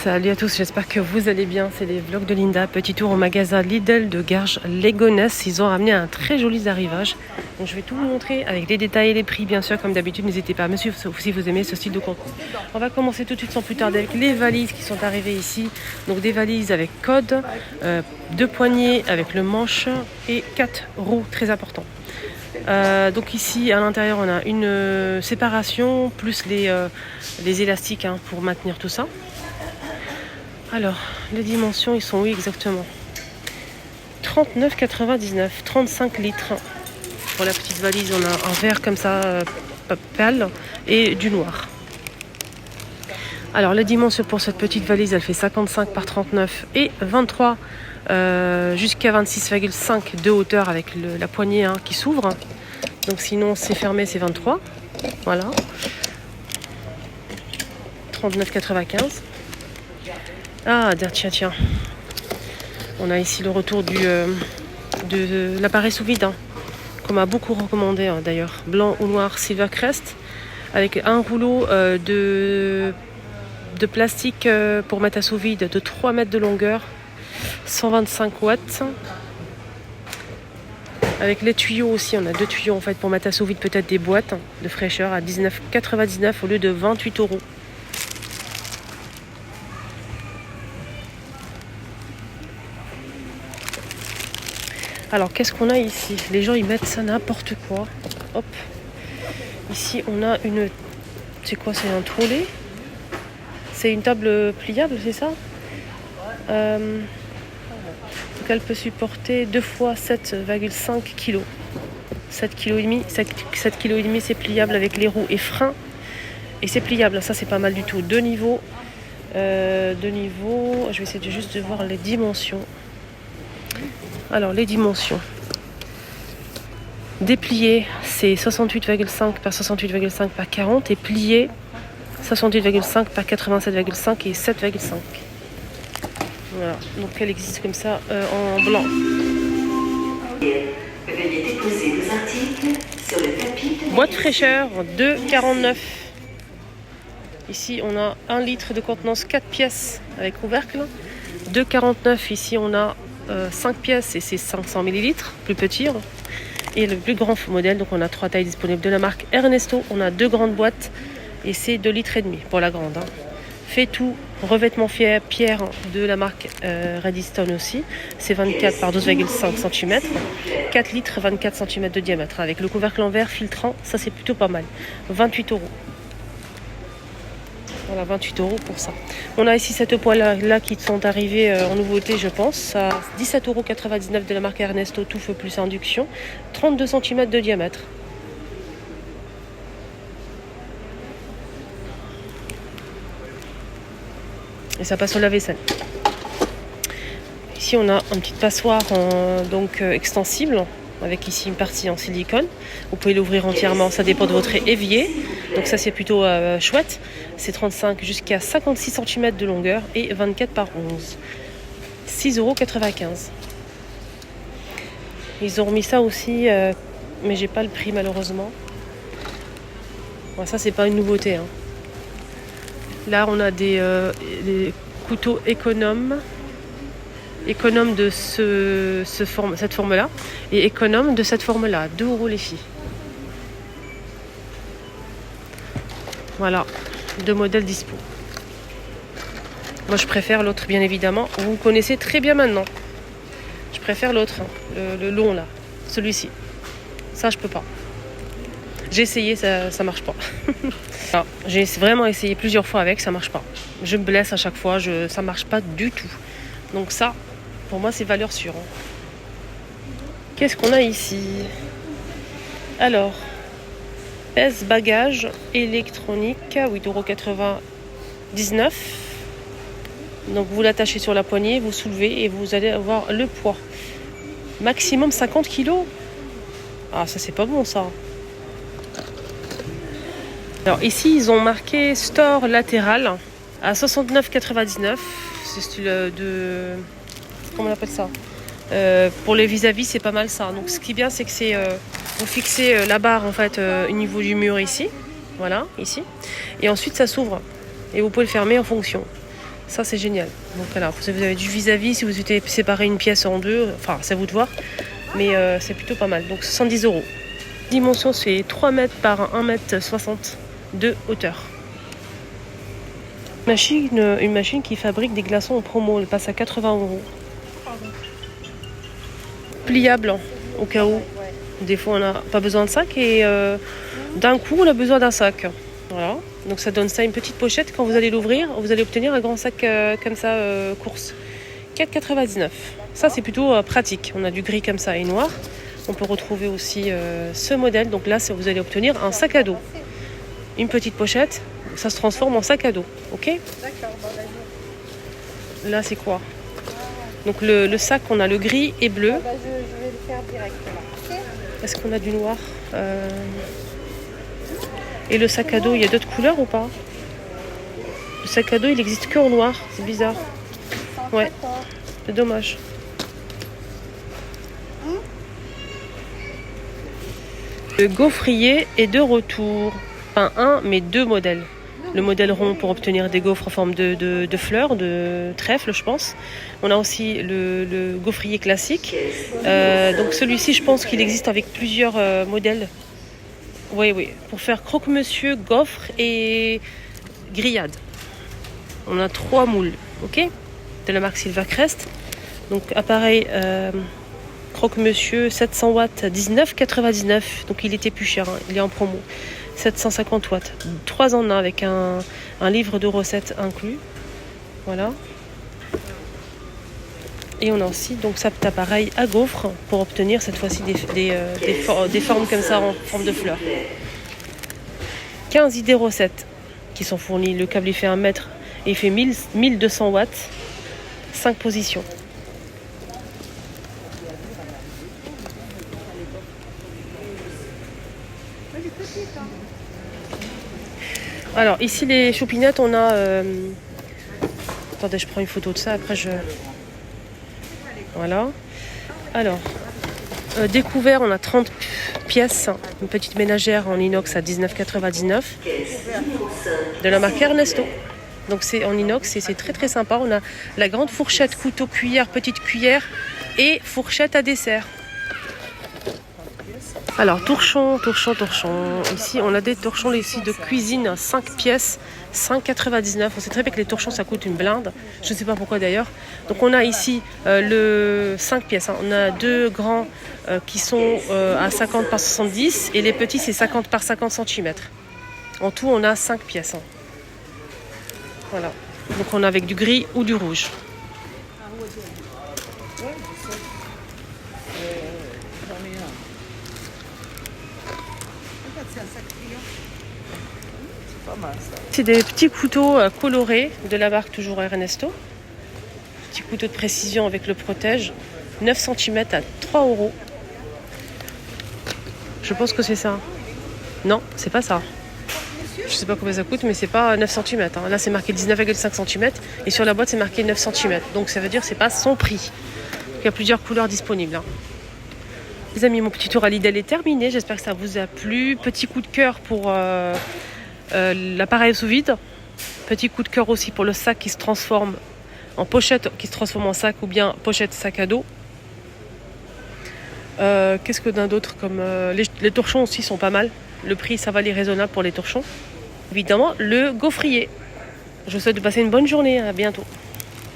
Salut à tous, j'espère que vous allez bien. C'est les vlogs de Linda. Petit tour au magasin Lidl de Garges-les-Gonesse. Ils ont ramené un très joli arrivage. Donc je vais tout vous montrer avec les détails et les prix, bien sûr, comme d'habitude. N'hésitez pas à me suivre si vous aimez ce style de contenu. On va commencer tout de suite sans plus tarder avec les valises qui sont arrivées ici. Donc des valises avec code, 2 poignées avec le manche et 4 roues, très important. Donc ici à l'intérieur on a une séparation plus les élastiques pour maintenir tout ça. Alors les dimensions ils sont où exactement? 39,99, 35 litres. Pour la petite valise on a un vert comme ça pâle et du noir. Alors la dimension pour cette petite valise elle fait 55 par 39 et 23 jusqu'à 26,5 de hauteur avec la poignée qui s'ouvre. Donc sinon c'est fermé, c'est 23. Voilà. 39,95. Ah tiens. On a ici le retour de l'appareil sous vide qu'on m'a beaucoup recommandé d'ailleurs. Blanc ou noir Silvercrest avec un rouleau de plastique pour mettre à sous vide de 3 mètres de longueur, 125 watts. Avec les tuyaux aussi, on a 2 tuyaux en fait pour mettre à sous vide peut-être des boîtes de fraîcheur à 19,99 au lieu de 28 €. Alors qu'est-ce qu'on a ici? Les gens ils mettent ça n'importe quoi. Hop. Ici on a une... C'est quoi? C'est un trolley? C'est une table pliable, c'est ça? Donc elle peut supporter 2 fois 7,5 kg. 7,5 kg c'est pliable avec les roues et freins. Et c'est pliable, ça c'est pas mal du tout. 2 niveaux. Je vais essayer juste de voir les dimensions. Alors les dimensions. Déplié, c'est 68,5 par 68,5 par 40 et plié 68,5 par 87,5 et 7,5. Voilà, donc elle existe comme ça en blanc. Veuillez déposer vos articles sur le tapis de Boîte fraîcheur 2,49. Ici on a 1 litre de contenance 4 pièces avec couvercle. 2,49. Ici on a 5 pièces et c'est 500 ml, plus petit. Et le plus grand modèle, donc on a 3 tailles disponibles de la marque Ernesto. On a 2 grandes boîtes et c'est 2,5 litres pour la grande. Fait tout, revêtement pierre de la marque Redstone aussi. C'est 24 par 12,5 cm. 4 litres, 24 cm de diamètre. Avec le couvercle en verre filtrant, ça c'est plutôt pas mal. 28 €. Voilà, 28 € pour ça. On a ici cette poêle là qui sont arrivées en nouveauté, je pense. À 17,99 € de la marque Ernesto, tout feu plus induction. 32 cm de diamètre. Et ça passe au lave-vaisselle. Ici on a une petite passoire extensible avec ici une partie en silicone. Vous pouvez l'ouvrir entièrement, ça dépend de votre évier. Donc ça c'est plutôt chouette. C'est 35 jusqu'à 56 cm de longueur et 24 par 11. 6,95 €. Ils ont remis ça aussi, mais j'ai pas le prix malheureusement. Bon, ça c'est pas une nouveauté. Là, on a des couteaux économes de cette forme-là et économes de cette forme-là. 2 € les filles. Voilà, 2 modèles dispo. Moi, je préfère l'autre, bien évidemment. Vous connaissez très bien maintenant. Je préfère l'autre, le long là, celui-ci. Ça, je peux pas. J'ai essayé, ça marche pas. Alors, j'ai vraiment essayé plusieurs fois avec, ça marche pas. Je me blesse à chaque fois, ça marche pas du tout. Donc ça, pour moi, c'est valeur sûre. Qu'est-ce qu'on a ici? Alors, pèse-bagages électronique, 8,99 €. Donc vous l'attachez sur la poignée, vous soulevez et vous allez avoir le poids. Maximum 50 kg. Ah, ça c'est pas bon ça. Alors ici ils ont marqué store latéral à 69,99. C'est style de... Comment on appelle ça? Pour les vis-à-vis c'est pas mal ça. Donc ce qui est bien c'est que vous fixez la barre en fait au niveau du mur ici. Voilà, ici. Et ensuite ça s'ouvre. Et vous pouvez le fermer en fonction. Ça, c'est génial. Donc voilà, vous avez du vis-à-vis si vous souhaitez séparer une pièce en deux. Enfin, c'est à vous de voir. Mais c'est plutôt pas mal. Donc 70 €. Dimension, c'est 3 mètres par 1 mètre 60 de hauteur. Une machine qui fabrique des glaçons en promo. Elle passe à 80 €. Pliable, au cas où. Des fois, on n'a pas besoin de sac. Et d'un coup, on a besoin d'un sac. Voilà. Donc ça donne ça une petite pochette. Quand vous allez l'ouvrir, vous allez obtenir un grand sac comme ça, course. 4,99 €. Ça, c'est plutôt pratique. On a du gris comme ça et noir. On peut retrouver aussi ce modèle. Donc là, vous allez obtenir un sac à dos. Une petite pochette. Ça se transforme en sac à dos. Ok ? D'accord, bon, vas-y. Là, c'est quoi ? Donc le sac, on a le gris et bleu. Je vais le faire direct là. Ok. Est-ce qu'on a du noir ? Et le sac à dos, il y a d'autres couleurs ou pas ? Le sac à dos, il n'existe que en noir. C'est bizarre. Ouais, c'est dommage. Le gaufrier est de retour. Enfin, un, mais deux modèles. Le modèle rond pour obtenir des gaufres en forme de fleurs, de trèfle, je pense. On a aussi le gaufrier classique. Donc celui-ci, je pense qu'il existe avec plusieurs modèles. Oui, pour faire croque-monsieur, gaufre et grillade. On a 3 moules, ok ? De la marque Silvercrest. Donc appareil croque-monsieur 700 watts, 19,99 €. Donc il était plus cher, hein, il est en promo. 750 watts. 3 en 1 avec un livre de recettes inclus. Voilà. Et on a aussi donc cet appareil à gaufres pour obtenir cette fois-ci des formes comme ça en forme de fleurs. 15 idées recettes qui sont fournies. Le câble il fait 1 mètre et il fait 1200 watts. 5 positions. Alors ici les choupinettes, on a... Attendez, je prends une photo de ça, après je... Voilà. Alors, découvert, on a 30 pièces. Une petite ménagère en inox à 19,99 €. De la marque Ernesto. Donc c'est en inox et c'est très très sympa. On a la grande fourchette, couteau, cuillère, petite cuillère et fourchette à dessert. Alors, torchon. Ici, on a des torchons ici de cuisine, 5 pièces, 5,99 €. On sait très bien que les torchons, ça coûte une blinde. Je ne sais pas pourquoi d'ailleurs. Donc, on a ici le 5 pièces. Hein. On a 2 grands qui sont à 50 par 70 et les petits, c'est 50 par 50 cm. En tout, on a 5 pièces. Hein. Voilà. Donc, on a avec du gris ou du rouge. C'est des petits couteaux colorés de la marque toujours Ernesto. Petit couteau de précision avec le protège. 9 cm à 3 €. Je pense que c'est ça. Non, c'est pas ça. Je sais pas combien ça coûte, mais c'est pas 9 cm. Hein. Là, c'est marqué 19,5 cm. Et sur la boîte, c'est marqué 9 cm. Donc, ça veut dire que c'est pas son prix. Il y a plusieurs couleurs disponibles. Hein. Les amis, mon petit tour à Lidl est terminé. J'espère que ça vous a plu. Petit coup de cœur pour l'appareil sous vide. Petit coup de cœur aussi pour le sac qui se transforme en pochette, qui se transforme en sac ou bien pochette sac à dos. Qu'est-ce que d'un d'autre comme les torchons aussi sont pas mal. Le prix, ça va, les raisonnable pour les torchons. Évidemment, le gaufrier. Je vous souhaite de passer une bonne journée. À bientôt.